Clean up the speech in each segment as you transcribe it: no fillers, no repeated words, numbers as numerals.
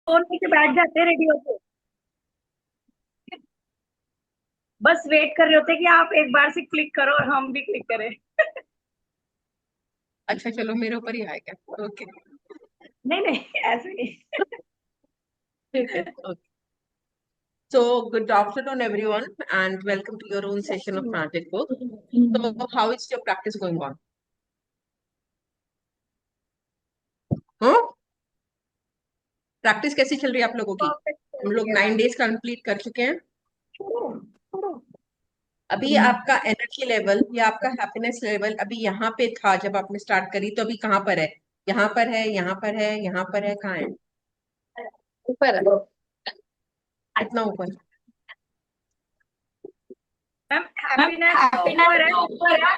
Phone लेके बैठ जाते हैं रेडी होके। बस वेट कर रहे होते हैं कि आप एक बार से क्लिक करो और हम भी क्लिक करें। अच्छा चलो मेरे ऊपर ही आएगा। ओके। नहीं नहीं, ऐसे नहीं। ठीक है। Okay. So good afternoon everyone and welcome to your own session of Magic Book. So how is your practice going on? हाँ, प्रैक्टिस कैसी चल रही है आप लोगों की? परफेक्ट चल हम रही लोग है नाइन मैम। डेज कंप्लीट कर चुके हैं। छोड़ो छोड़ो। अभी आपका एनर्जी लेवल या आपका हैप्पीनेस लेवल अभी यहाँ पे था जब आपने स्टार्ट करी, तो अभी कहाँ पर है? यहाँ पर है, यहाँ पर है, यहाँ पर है, कहाँ है? ऊपर है। कितना ऊपर? मैम मैम हैप्पीनेस तो हैप्पीनेस ऊपर है, तो ऊपर है,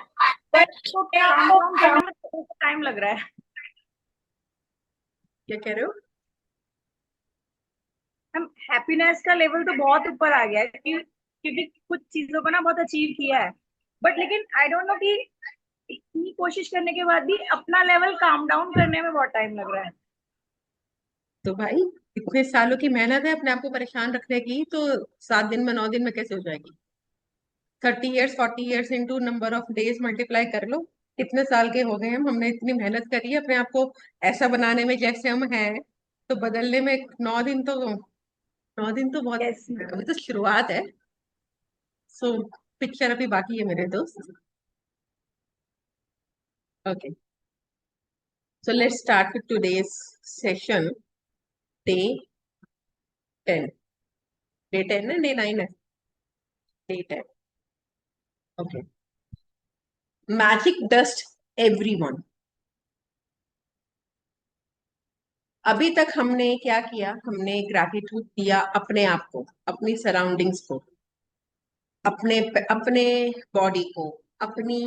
बट बट उसको काम आपको डाउन क्या करने में थोड़ा सा टाइम लग रहा है। कह रहे हो? मैम हैप्पीनेस का लेवल तो बहुत ऊपर आ गया है क्योंकि कुछ चीजों को ना बहुत अचीव किया है। बट लेकिन आई डोंट नो कि इतनी कोशिश करने के बाद भी अपना लेवल काम डाउन करने में बहुत टाइम लग रहा है। तो भाई, इतने सालों की मेहनत है अपने आप को परेशान रखने की, तो 7 दिन में 9 दिन में कैसे हो जाएगी? 30 years 40 years into number of days multiply कर लो। कितने साल के हो गए हम, हमने इतनी मेहनत करी है अपने आप को ऐसा बनाने में जैसे हम हैं, तो बदलने में 9 दिन तो, 9 दिन तो बहुत, यस मैम। अभी तो शुरुआत है। सो पिक्चर अभी बाकी है मेरे दोस्त। Okay, so let's start with today's session. Day 10। Day 10 है, डे 9 है? Day 10। Okay. Magic dust everyone. अभी तक हमने क्या किया? हमने ग्रैटिट्यूड दिया अपने आप को, अपनी सराउंडिंग्स को, अपने अपने बॉडी को, अपनी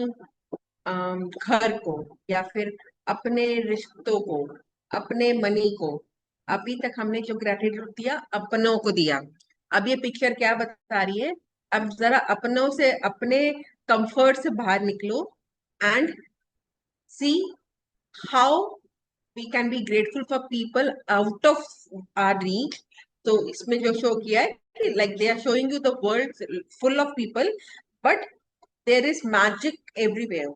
घर को, या फिर अपने रिश्तों को, अपने मनी को। अभी तक हमने जो ग्रैटिट्यूड दिया अपनों को दिया। अब ये पिक्चर क्या बता रही है? अब जरा अपनों से, अपने कंफर्ट से बाहर निकलो and see how we can be grateful for people out of our reach. तो इसमें जो शो किया है कि like they are showing you the world full of people, but there is magic everywhere.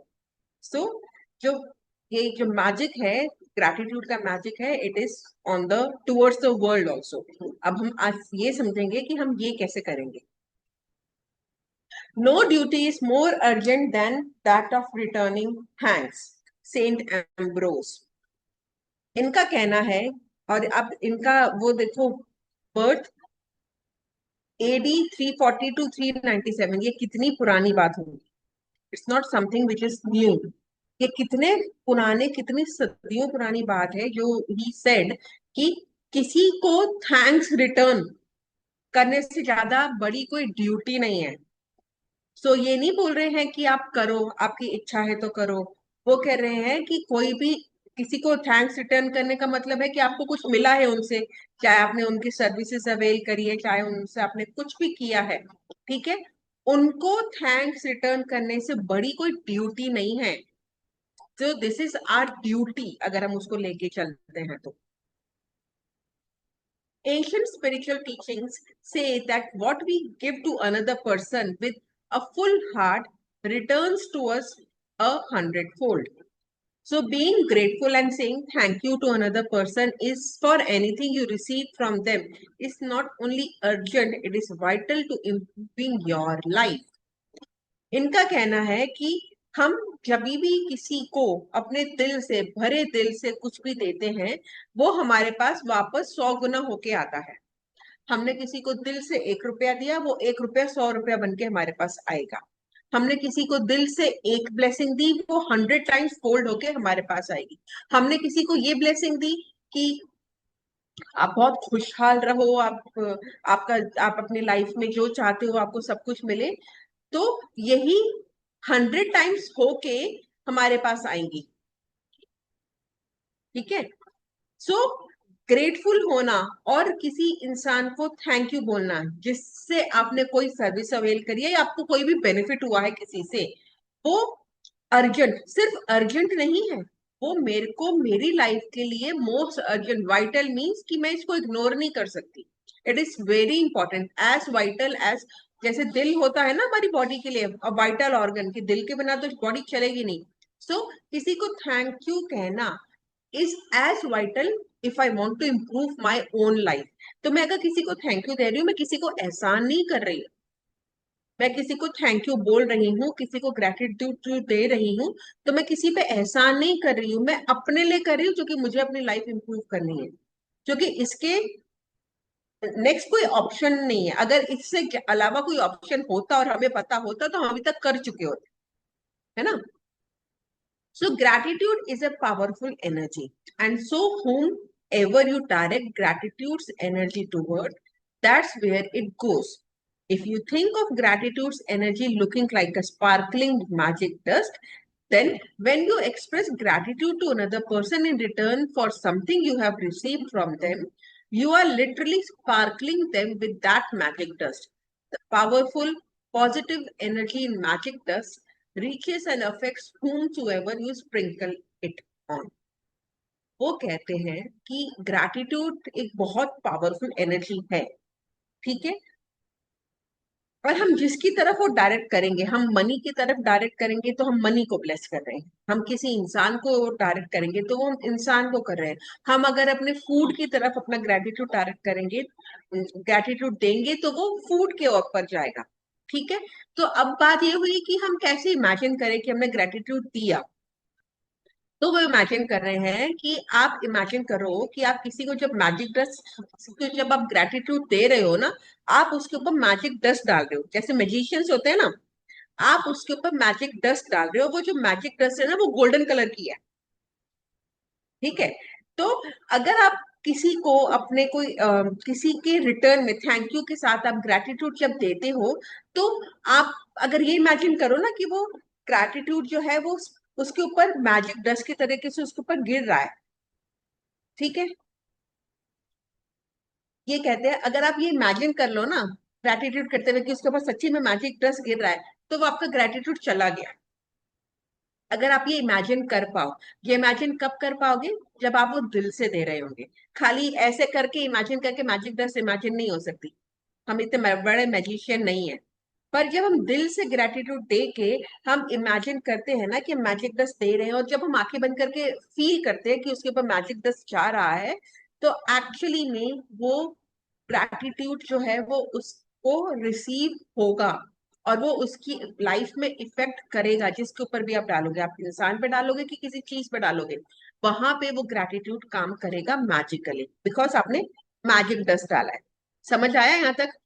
So जो ये जो मैजिक है, ग्रैटिट्यूड का मैजिक है, it is on the towards the world also. अब हम आज ये समझेंगे कि हम ये कैसे करेंगे। No duty is more urgent than that of returning thanks, saint Ambrose. इनका कहना है, और अब इनका वो देखो, बर्थ एडी 340 to 397, ये कितनी पुरानी बात होगी। It's not something which is new. ये कितने पुराने, कितनी सदियों पुरानी बात है जो ही सेड कि किसी को थैंक्स रिटर्न करने से ज्यादा बड़ी कोई ड्यूटी नहीं है। सो ये नहीं बोल रहे हैं कि आप करो, आपकी इच्छा है तो करो। वो कह रहे हैं कि कोई भी किसी को थैंक्स रिटर्न करने का मतलब है कि आपको कुछ मिला है उनसे, चाहे आपने उनकी सर्विसेज अवेल करी है, चाहे उनसे आपने कुछ भी किया है, ठीक है? उनको थैंक्स रिटर्न करने से बड़ी कोई ड्यूटी नहीं है। तो दिस इज आर ड्यूटी, अगर हम उसको लेके चलते हैं तो। Ancient spiritual teachings say that what we give to another person with a full heart returns to us 100-fold. So, being grateful and saying thank you to another person is for anything you receive from them is not only urgent, it is vital to improving your life. इनका कहना है कि हम जब भी किसी को अपने दिल से, भरे दिल से कुछ भी देते हैं, वो हमारे पास वापस 100 गुना होके आता है। हमने किसी को दिल से 1 रुपया दिया, वो 1 रुपया 100 रुपया बन के हमारे पास आएगा। हमने किसी को दिल से एक ब्लेसिंग दी, वो 100 टाइम्स फोल्ड होके हमारे पास आएगी। हमने किसी को ये ब्लेसिंग दी कि आप बहुत खुशहाल रहो, आपका, आप अपनी लाइफ में जो चाहते हो आपको सब कुछ मिले, तो यही 100 टाइम्स होके हमारे पास आएंगी। ठीक है? सो ग्रेटफुल होना और किसी इंसान को थैंक यू बोलना जिससे आपने कोई सर्विस अवेल करी है या आपको कोई भी बेनिफिट हुआ है किसी से, वो अर्जेंट, सिर्फ अर्जेंट नहीं है, वो मेरे को मेरी लाइफ के लिए मोस्ट अर्जेंट, वाइटल मीन्स कि मैं इसको इग्नोर नहीं कर सकती। It is very important, as vital as, जैसे दिल होता है ना हमारी बॉडी के लिए, और वाइटल ऑर्गन की, दिल के बिना तो बॉडी चलेगी नहीं। सो किसी को थैंक यू कहना is as vital if I want to improve my own life. तो मैं अगर किसी को थैंक यू दे रही हूँ, मैं किसी को एहसान नहीं कर रही हूँ, मैं किसी को थैंक यू बोल रही हूँ, किसी को ग्रेटिट्यूड दे रही हूँ, तो मैं किसी पे एहसान नहीं कर रही हूँ, मैं अपने लिए कर रही हूँ, क्योंकि मुझे अपनी लाइफ इंप्रूव करनी है। क्योंकि इसके नेक्स्ट कोई ऑप्शन नहीं है। अगर इससे अलावा कोई ऑप्शन होता और हमें पता होता तो हम अभी तक कर चुके होते, है ना। So gratitude is a powerful energy, and so whomever you direct gratitude's energy toward, that's where it goes. If you think of gratitude's energy looking like a sparkling magic dust, then when you express gratitude to another person in return for something you have received from them, you are literally sparkling them with that magic dust. The powerful, positive energy in magic dust reaches and affects whomsoever you sprinkle it on. वो कहते हैं कि gratitude एक बहुत powerful energy है, ठीक है। और हम जिसकी तरफ वो डायरेक्ट करेंगे, हम मनी की तरफ डायरेक्ट करेंगे तो हम मनी को ब्लेस कर रहे हैं, हम किसी इंसान को डायरेक्ट करेंगे तो वो हम इंसान को कर रहे हैं, हम अगर अपने फूड की तरफ अपना ग्रेटिट्यूड डायरेक्ट करेंगे, ग्रेटिट्यूड देंगे तो वो फूड के ऊपर जाएगा, ठीक है। तो अब बात ये हुई कि हम कैसे इमेजिन करें कि हमने ग्रेटिट्यूड दिया। तो वो इमेजिन कर रहे हैं कि आप इमेजिन करो कि आप किसी को जब मैजिक डस्ट, जब आप ग्रेटिट्यूड दे रहे हो ना, आप उसके ऊपर मैजिक डस्ट डाल रहे हो, जैसे मैजिशियंस होते हैं ना, आप उसके ऊपर मैजिक डस्ट डाल रहे हो। वो जो मैजिक डस्ट है ना, वो गोल्डन कलर की है, ठीक है। तो अगर आप किसी को अपने कोई किसी के रिटर्न में थैंक यू के साथ आप ग्रेटिट्यूड जब देते हो, तो आप अगर ये इमेजिन करो ना कि वो ग्रेटिट्यूड जो है वो उसके ऊपर मैजिक डस्ट की तरीके से उसके ऊपर गिर रहा है, ठीक है। ये कहते हैं अगर आप ये इमेजिन कर लो ना ग्रेटिट्यूड करते हुए कि उसके ऊपर सच्ची में मैजिक डस्ट गिर रहा है, तो वो आपका ग्रेटिट्यूड चला गया। अगर आप ये इमेजिन कर पाओ, ये इमेजिन कब कर पाओगे, जब आप वो दिल से दे रहे होंगे। खाली ऐसे करके इमेजिन करके मैजिक डस्ट इमेजिन नहीं हो सकती, हम इतने बड़े मैजिशियन नहीं है। पर जब हम दिल से ग्रेटिट्यूड दे के हम इमेजिन करते हैं ना कि मैजिक डस्ट दे रहे हैं, और जब हम आंखें बंद करके फील करते हैं कि उसके ऊपर मैजिक डस्ट जा रहा है, तो एक्चुअली में वो ग्रैटिट्यूड जो है वो उसको रिसीव होगा, और वो उसकी लाइफ में इफेक्ट करेगा। जिसके ऊपर भी आप डालोगे, आप इंसान पे डालोगे कि किसी चीज पे डालोगे, वहां पे वो ग्रैटिट्यूड काम करेगा मैजिकली, बिकॉज आपने मैजिक डस्ट डाला है। समझ आया यहाँ तक?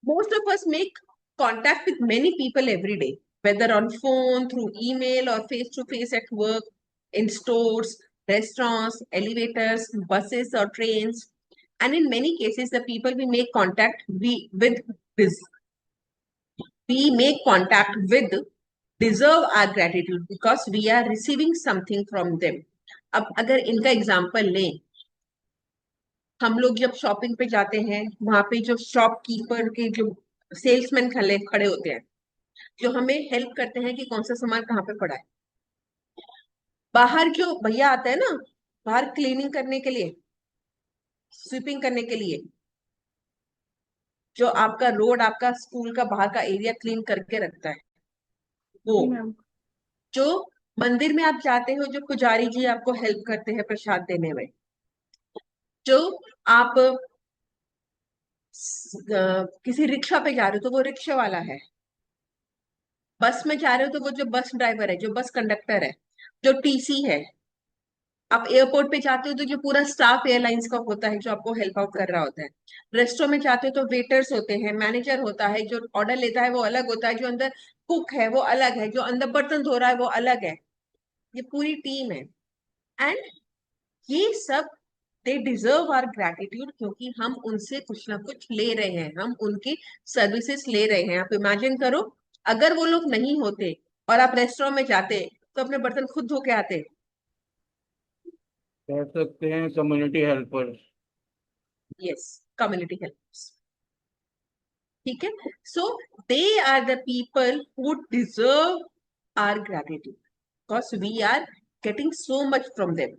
Most of us make contact with many people every day, whether on phone, through email, or face to face at work, in stores, restaurants, elevators, buses, or trains. And in many cases, the people we make contact we make contact with deserve our gratitude because we are receiving something from them. अब अगर इनका example लें, हम लोग जब shopping पे जाते हैं, वहां पे जो शॉपकीपर के जो सेल्समैन खड़े खड़े होते हैं, जो हमें हेल्प करते हैं कि कौन सा सामान कहाँ पे पड़ा है। बाहर जो भैया आता है ना, बाहर क्लीनिंग करने के लिए, स्वीपिंग करने के लिए, जो आपका रोड, आपका स्कूल का बाहर का एरिया क्लीन करके रखता है, वो जी मैम। जो मंदिर में आप जाते हो, जो पुजारी जी आपको हेल्प करते हैं प्रसाद देने में, जो आप किसी रिक्शा पे जा रहे हो तो वो रिक्शा वाला है, बस में जा रहे हो तो वो जो बस ड्राइवर है, जो बस कंडक्टर है, जो टीसी है, आप एयरपोर्ट पे जाते हो तो जो पूरा स्टाफ एयरलाइंस का होता है जो आपको हेल्प आउट कर रहा होता है। रेस्टोरेंट में जाते हो तो वेटर्स होते हैं, मैनेजर होता है, जो ऑर्डर लेता है वो अलग होता है, जो अंदर कुक है वो अलग है, जो अंदर बर्तन धो रहा है वो अलग है। ये पूरी टीम है। एंड ये सब दे डिजर्व आवर ग्रैटिट्यूड, क्योंकि हम उनसे कुछ ना कुछ ले रहे हैं, हम उनकी सर्विसेज ले रहे हैं। आप इमेजिन करो, अगर वो लोग नहीं होते और आप रेस्टोरेंट में जाते तो अपने बर्तन खुद धो के आते। कह सकते हैं community helper. Yes, community help. ठीक है. So they are the people who deserve our gratitude because we are getting so much from them.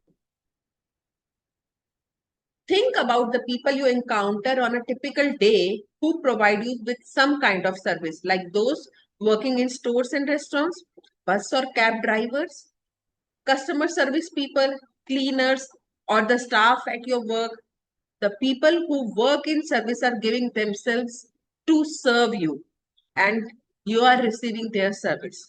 Think about the people you encounter on a typical day who provide you with some kind of service, like those working in stores and restaurants, bus or cab drivers, customer service people, cleaners, or the staff at your work. The people who work in service are giving themselves to serve you, and you are receiving their service.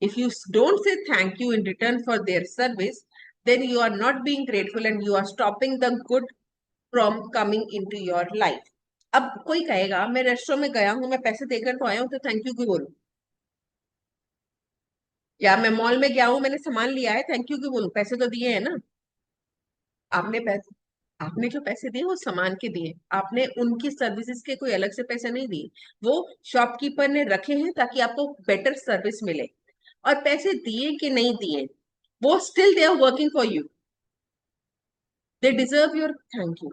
If you don't say thank you in return for their service, then you are not being grateful and you are stopping the good from coming into your life. अब कोई कहेगा मैं restaurant में गया हूं, मैं पैसे देकर तो आया हूं, तो थैंक यू क्यों बोलूं? या मैं मॉल में गया हूं, मैंने सामान लिया है, थैंक यू क्यों बोलूं? पैसे तो दिए हैं ना. आपने पैसे आपने जो पैसे दिए वो सामान के दिए, आपने उनकी सर्विसेज के कोई अलग से पैसे नहीं दिए. वो शॉपकीपर ने रखे हैं ताकि आपको बेटर सर्विस मिले. और पैसे दिए कि नहीं दिए, वो still they are working for you. They deserve your thank you.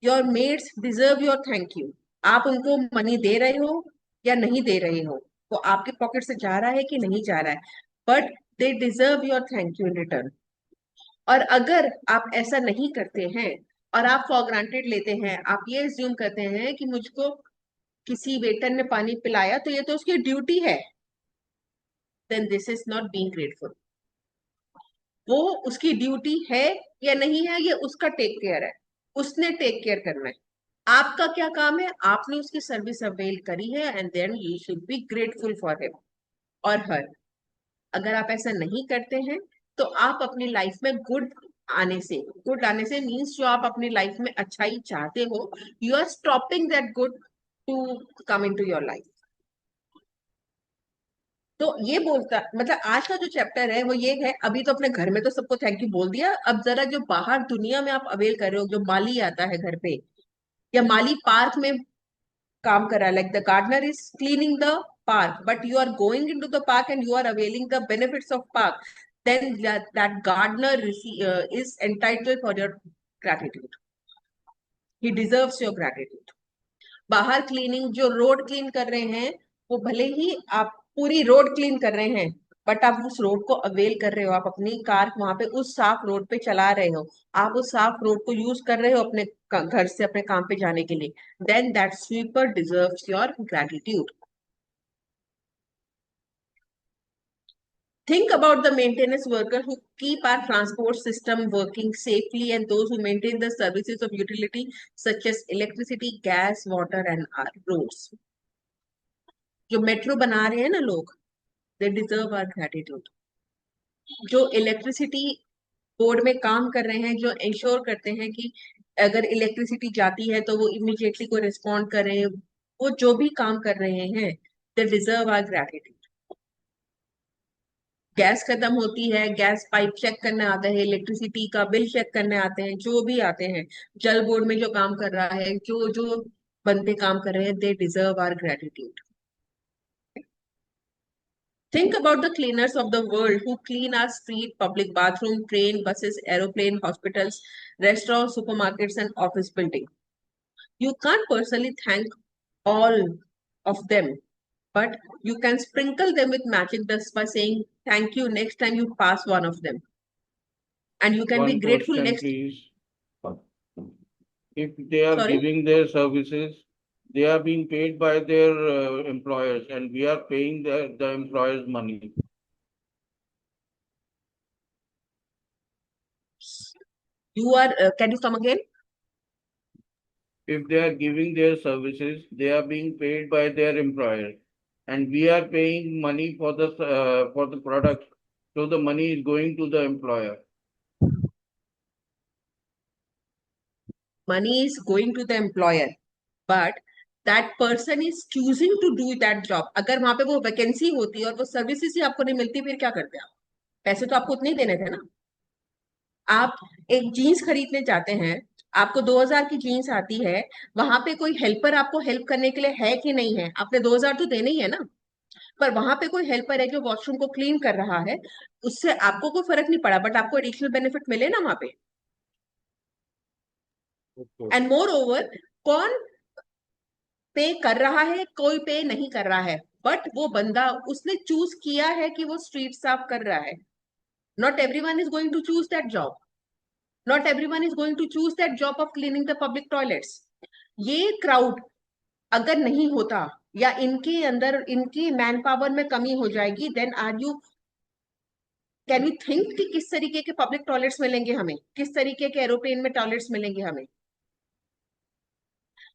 Your maids deserve your thank you. आप उनको मनी दे रहे हो या नहीं दे रहे हो, वो आपके पॉकेट से जा रहा है कि नहीं जा रहा है, but they deserve your thank you in return. और अगर आप ऐसा नहीं करते हैं और आप फॉर ग्रांटेड लेते हैं, आप ये एज्यूम करते हैं कि मुझको किसी वेटर ने पानी पिलाया तो ये तो उसकी ड्यूटी है, then this is not being grateful. वो उसकी ड्यूटी है या नहीं है, ये उसका टेक केयर है, उसने टेक केयर करना है. आपका क्या काम है? आपने उसकी सर्विस अवेल करी है, and then you should be grateful for him और हर. अगर आप ऐसा नहीं करते हैं तो आप अपनी लाइफ में गुड आने से मीन्स जो आप अपनी लाइफ में अच्छाई चाहते हो, you are stopping that good to come in to your life. तो ये बोलता मतलब आज का जो चैप्टर है वो ये है. अभी तो अपने घर में तो सबको थैंक यू बोल दिया, अब जरा जो बाहर दुनिया में आप अवेल कर रहे हो, जो माली आता है घर पे या माली पार्क में काम कर रहा है, like the gardener is cleaning the park, but you are going into the park and you are availing the benefits of park, then that gardener is entitled for your gratitude. He deserves your gratitude. बाहर cleaning जो road clean कर रहे हैं, वो भले ही आप पूरी road clean कर रहे हैं, बट आप उस रोड को अवेल कर रहे हो, आप अपनी कार वहां पे उस साफ रोड पे चला रहे हो, आप उस साफ रोड को यूज कर रहे हो अपने घर से अपने काम पे जाने के लिए, then that sweeper deserves your gratitude. Think about the maintenance worker who keep our transport system working safely and those who maintain the services of utility such as electricity, gas, water and our roads. जो metro बना रहे हैं ना लोग, they deserve our gratitude. जो electricity board में काम कर रहे हैं, जो इंश्योर करते हैं कि अगर इलेक्ट्रिसिटी जाती है तो वो इमिडिएटली को रिस्पॉन्ड करें, वो जो भी काम कर रहे हैं, they deserve our gratitude. Gas खत्म होती है, गैस पाइप चेक करने आते हैं, इलेक्ट्रिसिटी का बिल चेक करने आते हैं, जो भी आते हैं, जल बोर्ड में जो काम कर रहा है, जो जो बंदे काम कर रहे हैं, they deserve our gratitude. Think about the cleaners of the world who clean our street, public bathroom, train, buses, aeroplane, hospitals, restaurants, supermarkets, and office building. You can't personally thank all of them, but you can sprinkle them with magic dust by saying thank you next time you pass one of them. And you can be One grateful question, next. please. If they are Sorry. giving their services, they are being paid by their employers, and we are paying the employers money. You are, can you come again? If they are giving their services, they are being paid by their employer, and we are paying money for the product. So the money is going to the employer. Money is going to the employer, but that person is choosing to do that job. अगर वहां पे वो vacancy होती और वो services ही आपको नहीं मिलती, फिर क्या करते आप? पैसे तो आपको उतने ही देने थे ना. आप एक जीन्स खरीदने जाते हैं, आपको 2000 की जीन्स आती है, वहां पे कोई हेल्पर आपको हेल्प करने के लिए है कि नहीं है? आपने 2000 तो देने ही है ना. पर वहां पे कोई हेल्पर है जो वॉशरूम को क्लीन कर रहा है, उससे आपको कोई फर्क नहीं पड़ा, बट आपको एडिशनल बेनिफिट मिले ना वहां पे. Okay. एंड मोर ओवर, कौन पे कर रहा है, कोई पे नहीं कर रहा है, बट वो बंदा उसने चूज किया है कि वो स्ट्रीट साफ कर रहा है. Not everyone is going to choose that job. Not everyone is going to choose that job of cleaning the public toilets. ये क्राउड अगर नहीं होता, या इनके अंदर इनकी मैन पावर में कमी हो जाएगी, then are you can you think कि किस तरीके के पब्लिक टॉयलेट्स मिलेंगे हमें, किस तरीके के एरोप्लेन में टॉयलेट्स मिलेंगे हमें.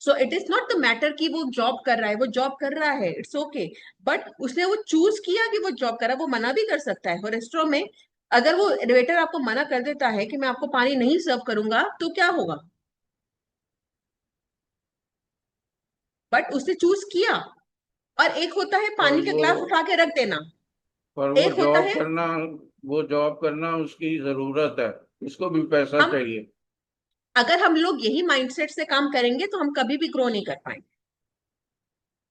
So it is not the matter कि वो जॉब कर रहा है, वो जॉब कर रहा है, इट्स ओके. बट उसने वो चूज किया कि वो जॉब कर रहा है. वो मना भी कर सकता है. और रेस्टोरेंट में अगर वो वेटर आपको मना कर देता है कि मैं आपको पानी नहीं सर्व करूंगा, तो क्या होगा? बट उसने चूज किया. और एक होता है पर पानी का वो ग्लास उठा के रख देना, पर वो एक होता जॉब है करना वो जॉब करना उसकी जरूरत है, उसको भी पैसा हम चाहिए. अगर हम लोग यही माइंडसेट से काम करेंगे तो हम कभी भी ग्रो नहीं कर पाएंगे.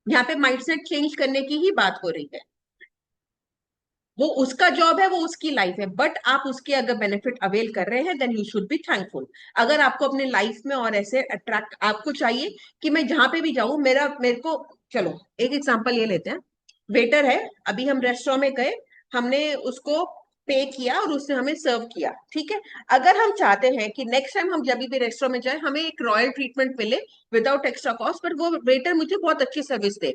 यहाँ पे माइंडसेट चेंज करने की ही बात हो रही है. वो उसका जॉब है, वो उसकी लाइफ है, बट आप उसके अगर बेनिफिट अवेल कर रहे हैं, then you should be thankful. अगर आपको अपने लाइफ में और ऐसे अट्रैक्ट आपको चाहिए कि मैं जहां पे भी जाऊं मेरे को, चलो एक एग्जांपल ये लेते हैं. वेटर है, अभी हम रेस्टोरेंट में गए, हमने उसको पे किया और उसने हमें सर्व किया, ठीक है. अगर हम चाहते हैं कि नेक्स्ट टाइम हम जब भी रेस्टोरेंट में जाए हमें एक रॉयल ट्रीटमेंट मिले विदाउट एक्स्ट्रा कॉस्ट, पर वो वेटर मुझे बहुत अच्छी सर्विस दे.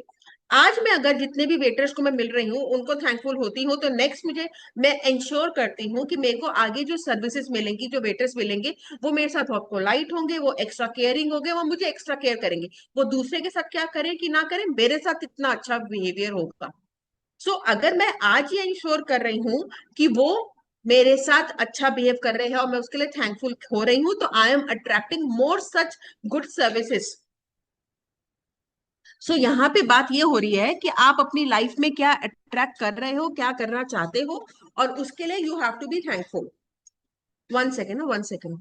आज मैं अगर जितने भी वेटर्स को मैं मिल रही हूँ उनको थैंकफुल होती हूँ, तो नेक्स्ट मैं इंश्योर करती हूँ कि मेरे को आगे जो सर्विसेज मिलेंगी, जो वेटर्स मिलेंगे, वो मेरे साथ बहुत पोलाइट होंगे, वो एक्स्ट्रा केयरिंग होंगे, वो मुझे एक्स्ट्रा केयर करेंगे. वो दूसरे के साथ क्या करें कि ना करें, मेरे साथ इतना अच्छा बिहेवियर होगा. सो अगर मैं आज ये इंश्योर कर रही हूँ कि वो मेरे साथ अच्छा बिहेव कर रहे हैं और मैं उसके लिए थैंकफुल हो रही हूँ, तो I am attracting more such good services. So यहाँ पे बात ये हो रही है कि आप अपनी लाइफ में क्या अट्रैक्ट कर रहे हो, क्या करना चाहते हो, और उसके लिए you have to be thankful. 1 second, 1 second.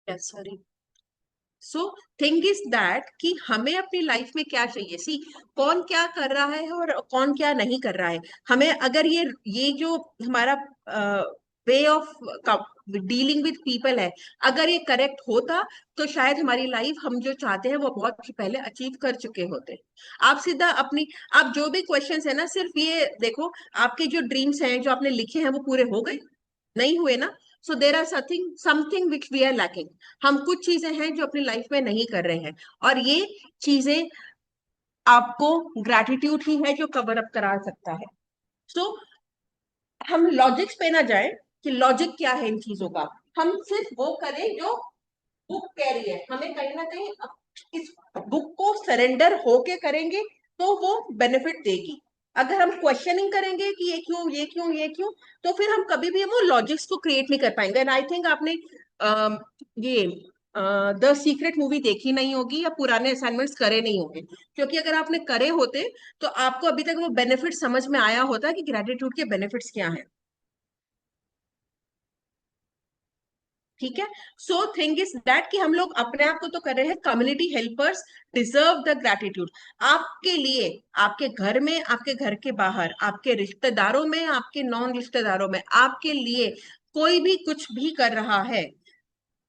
Sorry. So thing is that कि हमें अपनी लाइफ में क्या चाहिए. सी, कौन क्या कर रहा है और कौन क्या नहीं कर रहा है. हमें अगर ये जो हमारा way of dealing with people है, अगर ये करेक्ट होता, तो शायद हमारी लाइफ हम जो चाहते हैं वो बहुत पहले अचीव कर चुके होते. आप सीधा अपनी, आप जो भी क्वेश्चंस है ना, सिर्फ ये देखो, आपके जो ड्रीम्स हैं जो आपने लिखे हैं वो पूरे हो गए? नहीं हुए ना. So there are something which we are lacking. हम कुछ चीजें हैं जो अपनी लाइफ में नहीं कर रहे हैं, और ये चीजें आपको ग्रैटिट्यूड ही है जो कवर अप करा सकता है. सो हम लॉजिक्स पे ना जाए कि लॉजिक क्या है इन चीजों का. हम सिर्फ वो करें जो बुक कह रही है. हमें कहीं ना कहीं इस बुक को सरेंडर होके करेंगे तो वो बेनिफिट देगी. अगर हम क्वेश्चनिंग करेंगे कि ये क्यों, ये क्यों, ये क्यों, तो फिर हम कभी भी वो लॉजिक्स को क्रिएट नहीं कर पाएंगे. एंड आई थिंक आपने ये द सीक्रेट मूवी देखी नहीं होगी, या पुराने असाइनमेंट्स करे नहीं होंगे, क्योंकि अगर आपने करे होते तो आपको अभी तक वो बेनिफिट समझ में आया होता कि ग्रेटिट्यूड के बेनिफिट्स क्या हैं. ठीक है. सो थिंग इज दैट कि हम लोग अपने आप को तो कर रहे हैं community helpers deserve the gratitude. आपके लिए, आपके घर में, आपके घर के बाहर, आपके रिश्तेदारों में, आपके नॉन रिश्तेदारों में, आपके लिए कोई भी कुछ भी कर रहा है,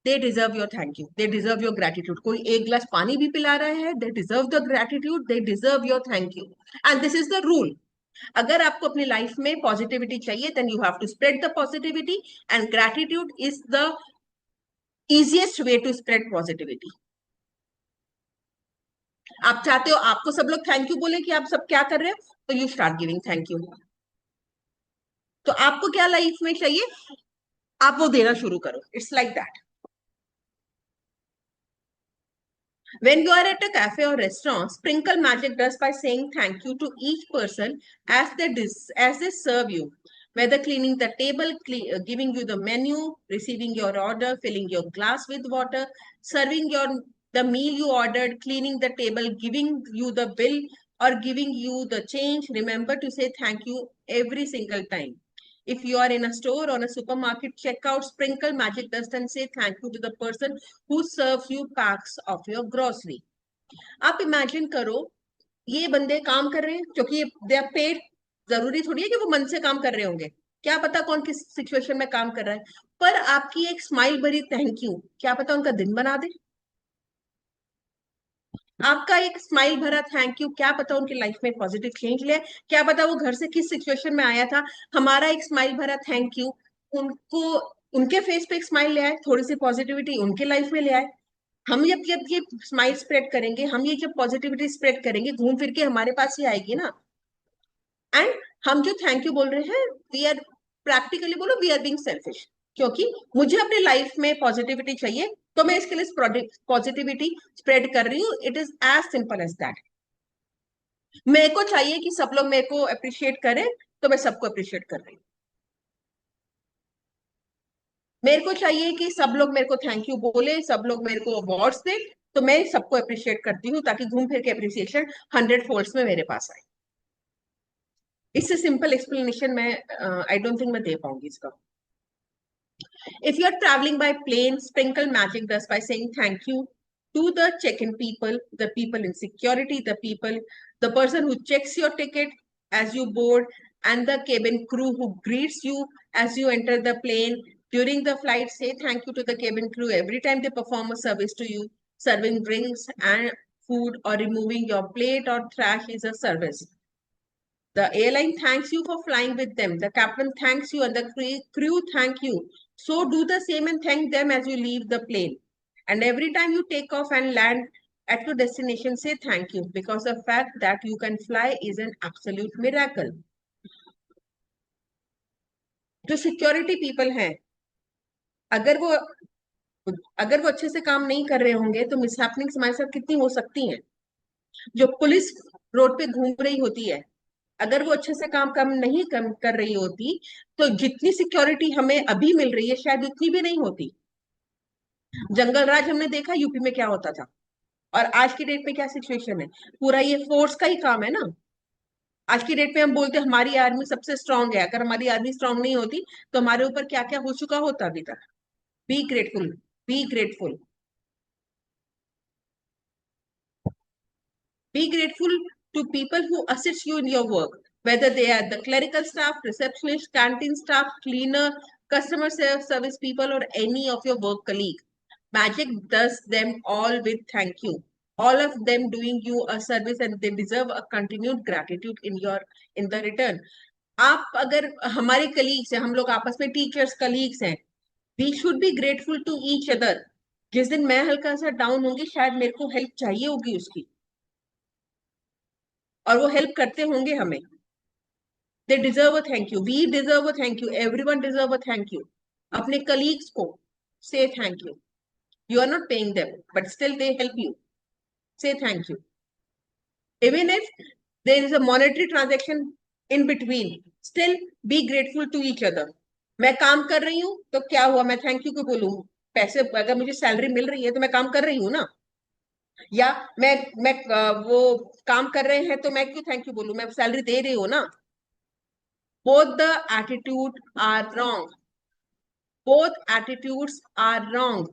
they deserve your thank you, they deserve your gratitude. कोई एक गिलास पानी भी पिला रहा है, they deserve the gratitude, they deserve your thank you. And this is the rule. अगर आपको अपनी लाइफ में पॉजिटिविटी चाहिए, then you have to spread the positivity, and gratitude is the easiest way to spread positivity. आप चाहते हो आपको सब लोग थैंक यू बोले कि आप सब क्या कर रहे हो, तो you start giving thank you. तो आपको क्या लाइफ में चाहिए, आप वो देना शुरू करो. It's like that. When you are at a cafe or restaurant, sprinkle magic dust by saying thank you to each person as they serve you. whether cleaning the table, giving you the menu, receiving your order, filling your glass with water, serving the meal you ordered, cleaning the table, giving you the bill, or giving you the change. Remember to say thank you every single time. If you are in a store or a supermarket, check out, sprinkle magic dust and say thank you to the person who serves you packs of your grocery. आप imagine करो, ये बंदे काम कर रहे हैं क्योंकि they are paid, जरूरी थोड़ी है कि वो मन से काम कर रहे होंगे, क्या पता कौन किस सिचुएशन में काम कर रहा है, पर आपकी एक स्माइल भरी थैंक यू क्या पता उनका दिन बना दे। आपका एक स्माइल भरा थैंक यू क्या पता उनकी लाइफ में पॉजिटिव चेंज ले, क्या पता वो घर से किस सिचुएशन में आया था, हमारा एक स्माइल भरा थैंक यू उनको, उनके फेस पे एक स्माइल ले आए, थोड़ी सी पॉजिटिविटी उनके लाइफ में ले आए। हम जब जब ये स्माइल स्प्रेड करेंगे, हम ये जब पॉजिटिविटी स्प्रेड करेंगे, घूम फिर के हमारे पास ही आएगी ना। एंड हम जो थैंक यू बोल रहे हैं, वी आर प्रैक्टिकली बोलो वी आर बीइंग सेल्फिश, क्योंकि मुझे अपने लाइफ में पॉजिटिविटी चाहिए तो मैं इसके लिए पॉजिटिविटी स्प्रेड कर रही हूँ। It is as simple as that. मेरे को चाहिए कि सब लोग मेरे को अप्रिशिएट करें तो मैं सबको अप्रिशिएट कर रही हूँ। मेरे को चाहिए कि सब लोग मेरे को थैंक यू बोले, सब लोग मेरे को अवार्ड्स दे, तो मैं सबको अप्रिशिएट करती हूँ ताकि घूम फिर के अप्रिसिएशन 100 फोल्ड्स में मेरे पास आए। इससे सिंपल एक्सप्लेनेशन मैं आई डोंट थिंक मैं दे पाऊंगी इसका। If you are traveling by plane, sprinkle magic dust by saying thank you to the check-in people, the people in security, the person who checks your ticket as you board, and the cabin crew who greets you as you enter the plane. During the flight, say thank you to the cabin crew every time they perform a service to you. Serving drinks and food or removing your plate or trash is a service. The airline thanks you for flying with them. The captain thanks you and the crew thank you. So do the same and thank them as you leave the plane. And every time you take off and land at your destination, say thank you, because the fact that you can fly is an absolute miracle. जो security people हैं, अगर वो अच्छे से काम नहीं कर रहे होंगे तो मिसहैपनिंग्स हमारे साथ कितनी हो सकती हैं। जो पुलिस रोड पे घूम रही होती है, अगर वो अच्छे से काम नहीं कर रही होती तो जितनी सिक्योरिटी हमें अभी मिल रही है शायद उतनी भी नहीं होती। जंगल राज हमने देखा यूपी में क्या होता था, और आज की डेट में क्या सिचुएशन है। पूरा ये फोर्स का ही काम है ना। आज की डेट में हम बोलते हैं हमारी आर्मी सबसे स्ट्रांग है, अगर हमारी आर्मी स्ट्रांग नहीं होती तो हमारे ऊपर क्या क्या हो चुका होता अभी तक। Be grateful, be grateful, be grateful to people who assist you in your work, whether they are the clerical staff, receptionist, canteen staff, cleaner, customer service people, or any of your work colleague. Magic does them all with thank you. All of them doing you a service and they deserve a continued gratitude in the return. आप अगर हमारे colleagues हैं, हम लोग आपस में teachers colleagues हैं, we should be grateful to each other. जिस दिन मैं हल्का सा डाउन होंगी शायद मेरे को हेल्प चाहिए होगी उसकी, और वो हेल्प करते होंगे हमें। They deserve a thank you. We deserve a thank you. Everyone deserve a thank you. अपने colleagues को say thank you. You are not paying them, but still they help you. Say thank you. Even if there is a monetary transaction in between, still be grateful to each other. मैं काम कर रही हूँ तो क्या हुआ, मैं thank you क्यों बोलूँ? पैसे, अगर मुझे सैलरी मिल रही है तो मैं काम कर रही हूँ ना। या मैं वो काम कर रहे हैं तो मैं क्यों थैंक यू बोलूं, मैं सैलरी दे रही हूँ ना। Both the attitude are wrong, both attitudes are wrong.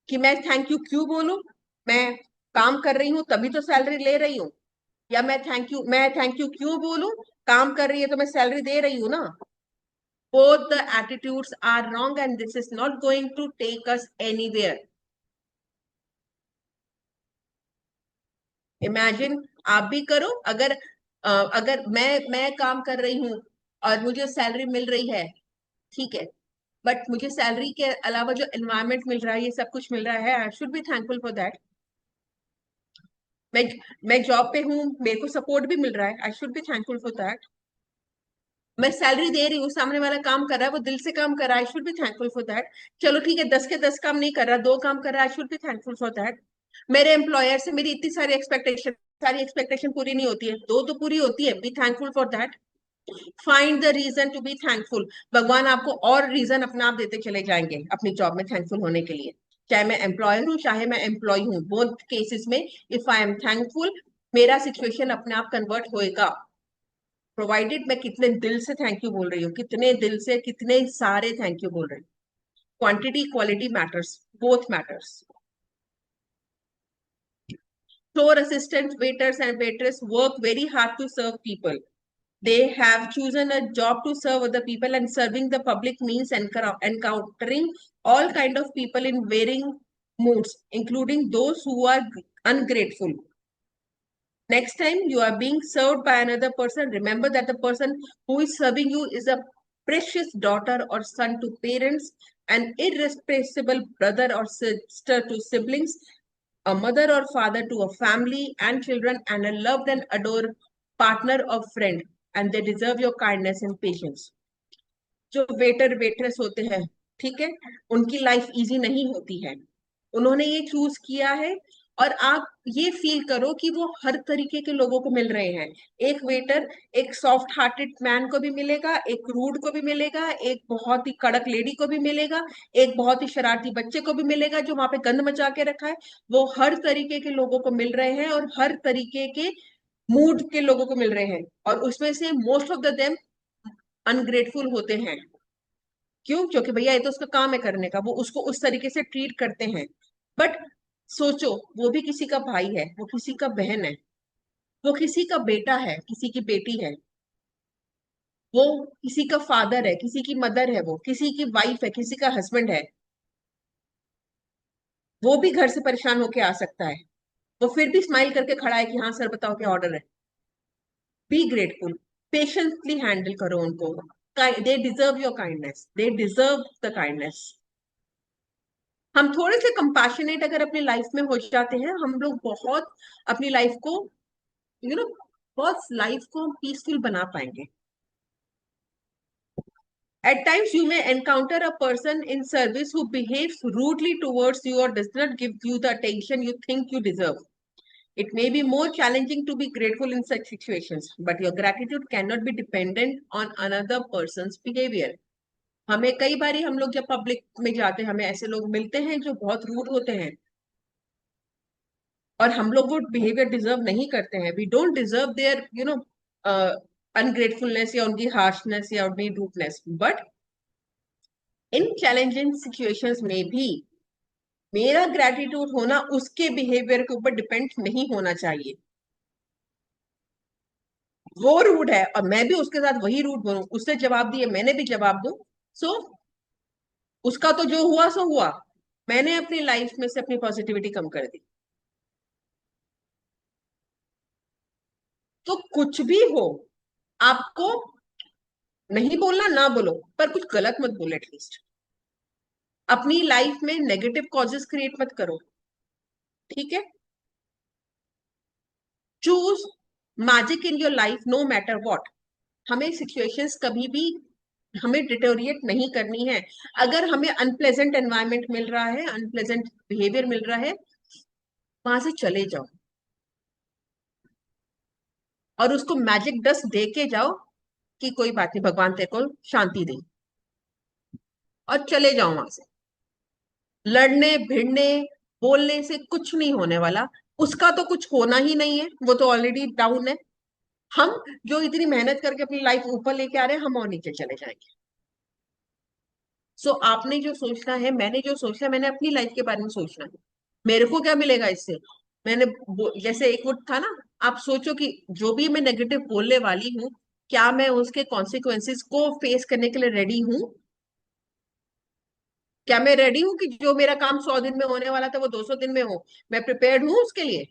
कि मैं थैंक यू क्यों बोलूं, मैं काम कर रही हूँ तभी तो सैलरी ले रही हूँ, या मैं थैंक यू क्यों बोलूं, काम कर रही है तो मैं सैलरी दे रही हूँ ना। Both the attitudes are wrong and this is not going to take us anywhere. Imagine आप भी करो, अगर मैं काम कर रही हूँ और मुझे सैलरी मिल रही है, ठीक है, बट मुझे सैलरी के अलावा जो एनवायरनमेंट मिल रहा है, ये सब कुछ मिल रहा है, I should be thankful for that. मैं जॉब पे हूँ, मेरे को सपोर्ट भी मिल रहा है, I should be thankful for that. मैं सैलरी दे रही हूँ, सामने वाला काम कर रहा है, वो दिल से काम कर रहा है, I should be thankful for that. चलो ठीक है, 10 के 10 काम नहीं कर रहा, 2 काम कर रहा है, I should be thankful for that. मेरे एम्प्लॉयर से मेरी इतनी सारी एक्सपेक्टेशन पूरी नहीं होती है, 2 तो पूरी होती है, be thankful for that. Find the reason to be thankful. भगवान आपको और रीजन अपने आप देते चले जाएंगे अपनी जॉब में थैंकफुल होने के लिए। चाहे मैं एम्प्लॉयर हूँ चाहे मैं एम्प्लॉय हूँ, बोथ केसेस में इफ आई एम थैंकफुल मेरा सिचुएशन अपने आप कन्वर्ट होएगा, प्रोवाइडेड मैं कितने दिल से थैंक यू बोल रही हूँ, कितने दिल से कितने सारे थैंक यू बोल रही हूँ। Quantity quality matters, both matters. Store assistants, waiters, and waitress work very hard to serve people. They have chosen a job to serve other people, and serving the public means encountering all kind of people in varying moods, including those who are ungrateful. Next time you are being served by another person, remember that the person who is serving you is a precious daughter or son to parents, an irreplaceable brother or sister to siblings, a mother or father to a family and children, and a loved and adored partner or friend, and they deserve your kindness and patience. जो waiter waitress होते हैं, ठीक है, उनकी life easy नहीं होती है, उन्होंने ये चूज किया है। और आप ये फील करो कि वो हर तरीके के लोगों को मिल रहे हैं। एक वेटर एक सॉफ्ट हार्टेड मैन को भी मिलेगा, एक रूड को भी मिलेगा, एक बहुत ही कड़क लेडी को भी मिलेगा, एक बहुत ही शरारती बच्चे को भी मिलेगा जो वहां पे गंद मचा के रखा है। वो हर तरीके के लोगों को मिल रहे हैं और हर तरीके के मूड के लोगों को मिल रहे हैं, और उसमें से most of the them ungrateful होते हैं। क्यों? क्योंकि भैया ये तो उसका काम है करने का, वो उसको उस तरीके से ट्रीट करते हैं। बट सोचो, वो भी किसी का भाई है, वो किसी का बहन है, वो किसी का बेटा है, किसी की बेटी है, वो किसी का फादर है, किसी की मदर है, वो किसी की वाइफ है, किसी का हस्बैंड है। वो भी घर से परेशान होके आ सकता है, वो फिर भी स्माइल करके खड़ा है कि हाँ सर बताओ क्या ऑर्डर है। बी ग्रेटफुल, पेशेंटली हैंडल करो उनको। दे deserve your kindness, they deserve the kindness. हम थोड़े से कंपैशनेट अगर अपनी लाइफ में हो जाते हैं, हम लोग बहुत अपनी लाइफ को बहुत लाइफ को हम पीसफुल बना पाएंगे। At times you may encounter a person in service who behaves rudely towards you or does not give you the attention you think you deserve. It may be more challenging to be grateful in such situations, but your gratitude cannot be dependent on another person's behavior. हमें कई बारी हम लोग जब public में जाते हैं, हमें ऐसे लोग मिलते हैं जो बहुत रूड होते हैं, और हम लोग वो बिहेवियर डिजर्व नहीं करते हैं। वी डोंट डिजर्व देयर अनग्रेटफुलनेस या उनकी हार्शनेस या उनकी rudeness, but in challenging situations में भी मेरा ग्रेटिट्यूड होना उसके बिहेवियर के ऊपर डिपेंड नहीं होना चाहिए। वो रूड है और मैं भी उसके साथ वही रूड बनूं, उससे जवाब दिए मैंने भी जवाब दूं, सो उसका तो जो हुआ सो हुआ। मैंने अपनी लाइफ में से अपनी पॉजिटिविटी कम कर दी। तो कुछ भी हो, आपको नहीं बोलना ना बोलो, पर कुछ गलत मत बोलो एटलीस्ट। अपनी लाइफ में नेगेटिव कॉजेस क्रिएट मत करो, ठीक है। Choose magic in your life no matter what. हमें सिचुएशंस कभी भी हमें डिटोरिएट नहीं करनी है। अगर हमें अनप्लेजेंट एनवायरनमेंट मिल रहा है, अनप्लेजेंट बिहेवियर मिल रहा है, वहां से चले जाओ और उसको मैजिक डस्ट दे के जाओ कि कोई बात नहीं, भगवान तेरे को शांति दे, और चले जाओ वहां से। लड़ने भिड़ने बोलने से कुछ नहीं होने वाला, उसका तो कुछ होना ही नहीं है, वो तो ऑलरेडी डाउन है। हम जो इतनी मेहनत करके अपनी लाइफ ऊपर लेके आ रहे हैं, हम और नीचे चले जाएंगे। सो आपने जो सोचना है, मैंने जो सोचना है, मैंने अपनी लाइफ के बारे में सोचना है। मेरे को क्या मिलेगा इससे? मैंने जैसे एक वो था ना, आप सोचो कि जो भी मैं नेगेटिव बोलने वाली हूँ, क्या मैं उसके कॉन्सिक्वेंसेस को फेस करने के लिए रेडी हूँ? क्या मैं रेडी हूँ कि जो मेरा काम 100 दिन में होने वाला था वो 200 दिन में हो? मैं प्रिपेयर्ड हूँ उसके लिए?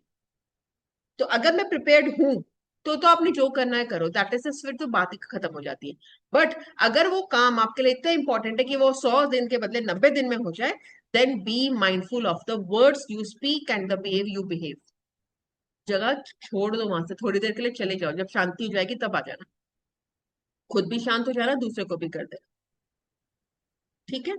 तो अगर मैं प्रिपेयर्ड हूँ तो आपने जो करना है करो, दैट इज फिर तो बात ही खत्म हो जाती है। बट अगर वो काम आपके लिए इतना इंपॉर्टेंट है कि वो 100 दिन के बदले 90 दिन में हो जाए, then be mindful of the words you speak and the behave you behave. जगह छोड़ दो, वहां से थोड़ी देर के लिए चले जाओ, जब शांति हो जाएगी तब आ जाना। खुद भी शांत हो जाना, दूसरे को भी कर दे, ठीक है।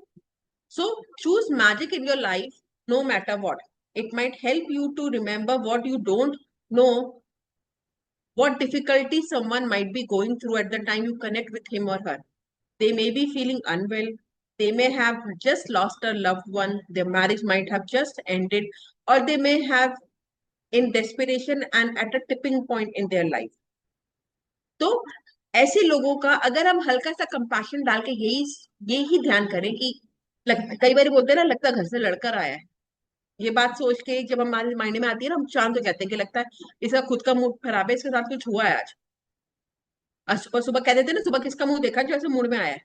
So choose magic in your life no matter what. It might help you to remember what you don't know what difficulty someone might be going through at the time you connect with him or her. They may be feeling unwell. They may have just lost a loved one. Their marriage might have just ended, or they may have in desperation and at a tipping point in their life. तो ऐसे लोगों का अगर हम हल्का सा compassion डाल के यही ध्यान करें कि कई बार बोलते हैं ना, लगता है घर से लड़कर आया है, ये बात सोच के जब हमारे मायने में आती है ना, हम शांत हो जाते हैं कि लगता है इसका खुद का मूड खराब है, इसके साथ कुछ हुआ है आज। सुबह सुबह कह देते हैं ना, सुबह किसका मुंह देखा जो ऐसे मूड में आया है।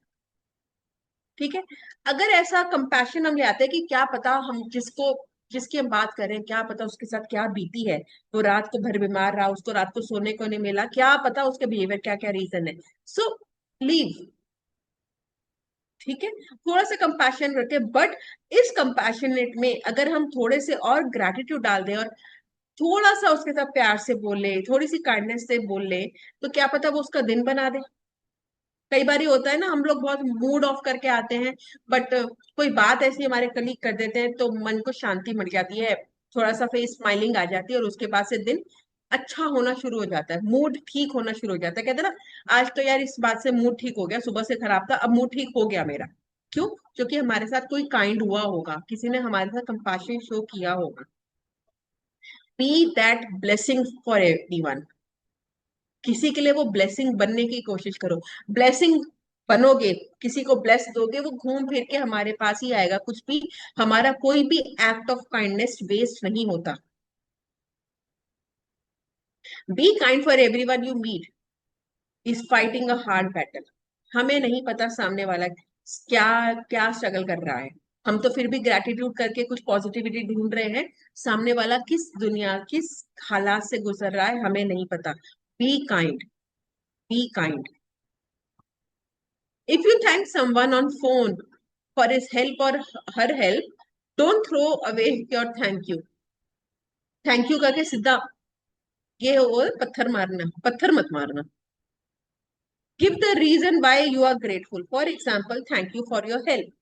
ठीक है, अगर ऐसा कंपैशन हम ले आते हैं कि क्या पता हम जिसकी हम बात करें, क्या पता उसके साथ क्या बीती है, वो रात को भर बीमार रहा, उसको रात को सोने को नहीं मिला, क्या पता उसके बिहेवियर क्या क्या रीजन है। So leave. ठीक है, थोड़ा सा कंपैशन रखे, बट इस कंपैशनेट में अगर हम थोड़े से और ग्रेटिट्यूड डाल दें और थोड़ा सा उसके साथ प्यार से बोले, थोड़ी सी काइंडनेस से बोले, तो क्या पता वो उसका दिन बना दे। कई बार होता है ना, हम लोग बहुत मूड ऑफ करके आते हैं, बट कोई बात ऐसी हमारे कलीग कर देते हैं तो मन को शांति मिल जाती है, थोड़ा सा फेस स्माइलिंग आ जाती है, और उसके बाद से दिन अच्छा होना शुरू हो जाता है, मूड ठीक होना शुरू हो जाता है। कहते हैं ना, आज तो यार इस बात से मूड ठीक हो गया, सुबह से खराब था, अब मूड ठीक हो गया मेरा। क्यों? क्योंकि हमारे साथ कोई काइंड हुआ होगा, किसी ने हमारे साथ कंपैशन शो किया होगा। Be that blessing for everyone. किसी के लिए वो ब्लेसिंग बनने की कोशिश करो। ब्लेसिंग बनोगे, किसी को ब्लेस दोगे, वो घूम फिर के हमारे पास ही आएगा। कुछ भी, हमारा कोई भी एक्ट ऑफ काइंडनेस वेस्ट नहीं होता। Be kind for everyone you meet is fighting a hard battle. हमें नहीं पता सामने वाला क्या क्या स्ट्रगल कर रहा है, हम तो फिर भी ग्रेटिट्यूड करके कुछ पॉजिटिविटी ढूंढ रहे हैं। सामने वाला किस हालात से गुजर रहा है हमें नहीं पता। Be kind, be kind. If you thank someone on phone for his help or her help, don't throw away your thank you. Thank you करके सीधा ये हो पत्थर मारना, पत्थर मत मारना। Give the reason why you are grateful. For example, thank you for your help.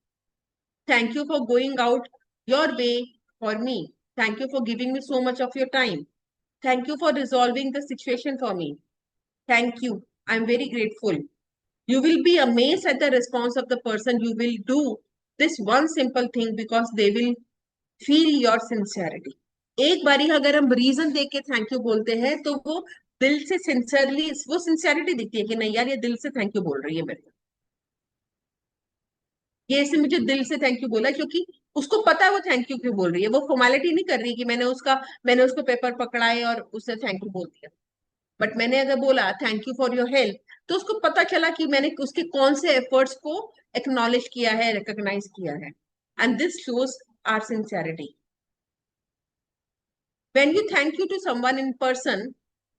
Thank you for going out your way for me. Thank you for giving me so much of your time. Thank you for resolving the situation for me. Thank you. I'm very grateful. You will be amazed at the response of the person. You will do this one simple thing because they will feel your sincerity. एक बारी अगर हम reason दे के thank you बोलते हैं तो वो दिल से सिंसियरली, वो सिंसियरिटी दिखती है कि नहीं यार, ये दिल से थैंक यू बोल रही है मेरे को, ये ऐसे मुझे दिल से थैंक यू बोला, क्योंकि उसको पता है वो थैंक यू क्यों बोल रही है। वो फॉर्मेलिटी नहीं कर रही कि मैंने उसको पेपर पकड़ाए और उससे थैंक यू बोल दिया। बट मैंने अगर बोला thank you for your help, तो उसको पता चला कि मैंने उसके कौन से एफर्ट्स को एक्नॉलेज किया है, रिकॉग्नाइज किया है, and this shows our sincerity. When you thank you to someone in person,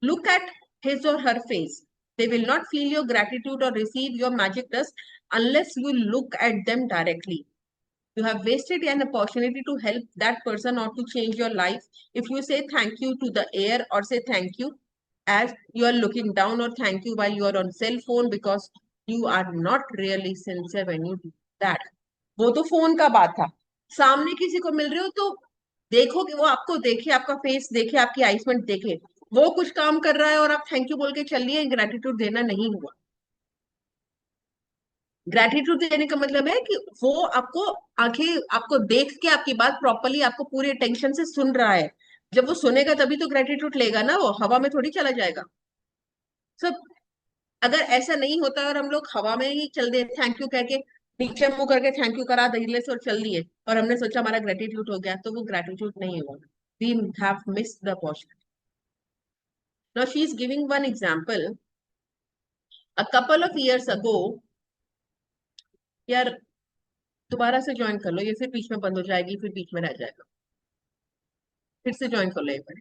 look at his or her face. They will not feel your gratitude or receive your magic dust unless you look at them directly. You have wasted an opportunity to help that person or to change your life if you say thank you to the air, or say thank you as you are looking down, or thank you while you are on cell phone, because you are not really sincere when you do that. वो तो phone का बात था, सामने किसी को मिल रहे हो तो देखो कि वो आपको देखे, आपका फेस देखे, आपकी आइसमेंट देखे, वो कुछ काम कर रहा है और आप थैंक यू बोल के चल लिए, ग्रेटिट्यूड देना नहीं हुआ। ग्रेटिट्यूड देने का मतलब है कि वो आपको आंखें आपको देख के आपकी बात प्रॉपरली आपको पूरी टेंशन से सुन रहा है। जब वो सुनेगा तभी तो ग्रेटिट्यूड लेगा ना, वो हवा में थोड़ी चला जाएगा सब। अगर ऐसा नहीं होता और हम लोग हवा में ही चल दे थैंक यू कह के, नीचे मुंह करके थैंक यू करा दिले से और चल दिए, और हमने सोचा हमारा ग्रेटिट्यूड हो गया, तो वो ग्रेटिट्यूड नहीं हुआ। We have missed the opportunity. Now she is giving one example. A couple of years ago, यार दोबारा से ज्वाइन कर लो, ये फिर बीच में बंद हो जाएगी, फिर बीच में रह जाएगा, फिर से ज्वाइन कर लो एक बार।